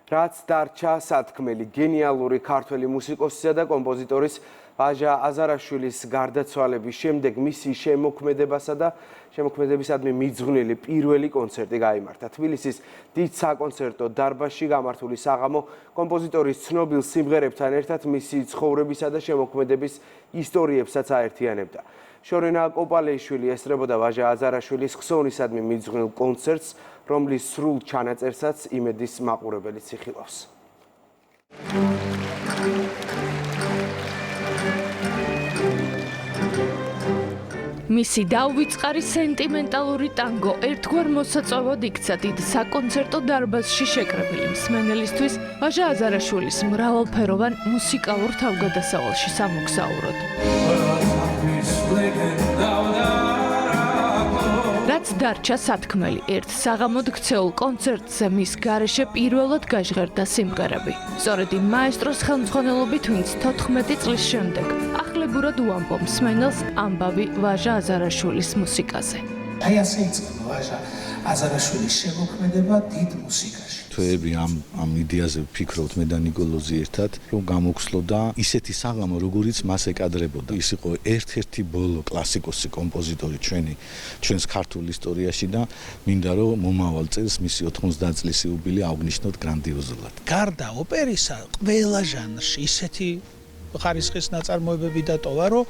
რაც დარჩა სათქმელი გენიალური ქართველი მუსიკოსისა და კომპოზიტორის ვაჟა აზარაშვილის გარდაცვალების შემდეგ მისი შემოქმედებასა და შემოქმედებისადმი მიძღვნილი პირველი კონცერტი გაიმართა. თბილისის დიდ საკონცერტო დარბაზში გამართული საღამო კომპოზიტორის ცნობილ სიმღერებთან ერთად მისი ცხოვრებისა და შემოქმედების ისტორიებსაც აერთიანებდა. შორენა კოპალეიშვილი ესწრებოდა ვაჟა აზარაშვილის ხსოვნისადმი მიძღვნილ კონცერტს, რომლის სრულ ჩანაწერსაც იმედის მაყურებელიც იხილავს. მისი დაუვიწყარი სენტიმენტალური ტანგო ერთგვარ მოსაწვევად იქცა დიდ საკონცერტო დარბაზში შეკრებილი მსმენელისთვის ვაჟა აზარაშვილის მრავალფეროვან მუსიკალურ თავგადასავალში სამოგზაუროდ. რაც დარჩა სათქმელი ერთ საღამოდ ქცეულ კონცერტზე მის გარეშე პირველად გაჟღერდა სიმღერები. სწორედ იმ მაესტროს ხელმძღვანელობით, ვინც 14 წლის შემდეგ ახლებურად უამბო მსმენელს ამბავი ვაჟა აზარაშვილის მუსიკაზე. აი ასე იწყება ვაჟა აზარაშვილის შემოქმედება დიდ მუსიკაში. თვეები ამ იდეაზე ვფიქრობთ მე და ნიკოლოზი ერთად, რომ გამოგხსლოდა ისეთი საღამო, როგორიც მას ეკადრებოდა. ის იყო ერთ-ერთი ბოლო კლასიკოსი კომპოზიტორი ჩვენს ქართულ ისტორიაში და მინდა რომ მომავალ წელს მისი 90 წლის იუბილე აღვნიშნოთ გრანდიოზულად. გარდა ოპერისა, ყველა ჟანრში ისეთი ხარისხის ნაწარმოებები დატოვა, რომ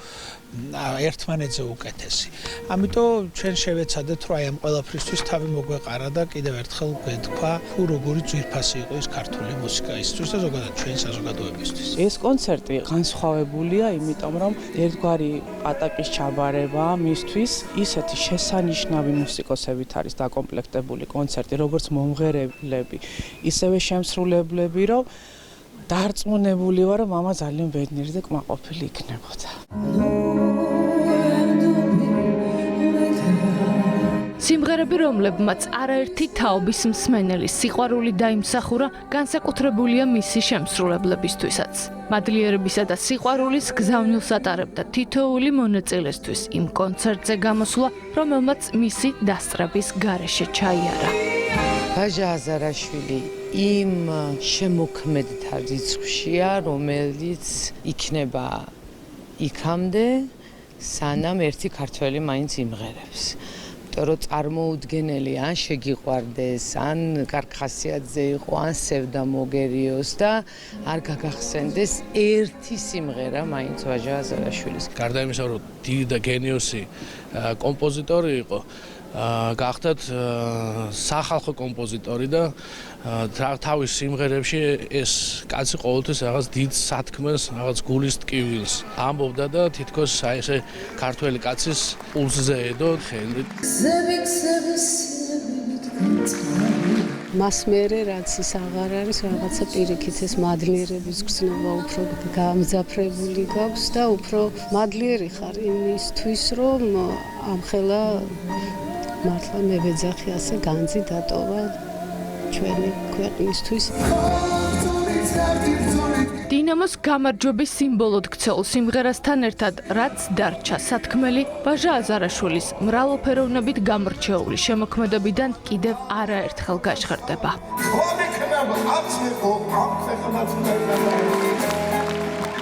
ერთმანეთზე უკეთესი. ამიტომ ჩვენ შევეცადეთ, რომ აი ამ ყველაფრისთვის თავი მოგვეყარა და კიდევ ერთხელ გვეთქვა, თუ როგორი ძვირფასი იყო ის ქართული მუსიკა ისთვის და ზოგადად ჩვენ საზოგადოებისთვის. ეს კონცერტი განსხვავებულია, იმიტომ რომ ერთგვარი პატაკის ჩაბარება მისთვის ისეთი შესანიშნავი მუსიკოსებით არის დაკომპლექტებული კონცერტი, როგორც მომღერლები, ისევე შემსრულებლები, რომ დარწმუნებული ვარ, რომ მამა ძალიან ბედნიერი და კმაყოფილი იქნებოდა. სიმღერები, რომლებმაც არაერთი თაობის მსმენელის სიყვარული დაიმსახურა, განსაკუთრებულია მისი შემსრულებლებისთვისაც. მადლიერებისა და სიყვარულის გზავნილს ატარებდა თითოეული მონაწილესთვის იმ კონცერტზე გამოსვლა, რომელმაც მისი დასწრების გარეშე ჩაიარა. ვაჟა აზარაშვილი იმ შემოქმედთა რიცხვშია, რომელიც იქნება იქამდე, სანამ ერთი ქართველი მაინც იმღერებს. იმიტომ რომ წარმოუდგენელი ან შეგიყვარდეს, ან კარგ ხასიათზე იყო, ან სევდა მოგერიოს და არ გაგახსენდეს ერთი სიმღერა მაინც ვაჟა აზარაშვილის. გარდა იმისა, რომ დიდი და გენიოსი კომპოზიტორი იყო, გახდათ სახალხო კომპოზიტორი და თავის სიმღერებში ეს კაცი ყოველთვის რაღაც დიდ სათქმელს, რაღაც გულის ტკივილს ამბობდა და თითქოს აი ესე ქართველი კაცის პულსზე ედო ხელი. მას მერე რაც ის აღარ არის, რაღაცა პირიქით ეს მადლიერების გზნობა უფრო გამძაფრებული გაქვს და უფრო მადლიერი ხარ იმისთვის, რომ ამხელა მართლა მე ვეძახი ასე განძი დატოვა ჩვენი ქვეყნისთვის. დინამოს გამარჯვების სიმბოლოდ ქცეულ სიმღერასთან ერთად, რაც დარჩა სათქმელი, ვაჟა აზარაშვილის მრავალფეროვნებით გამორჩეული შემოქმედებიდან კიდევ არაერთხელ გაჟღერდება.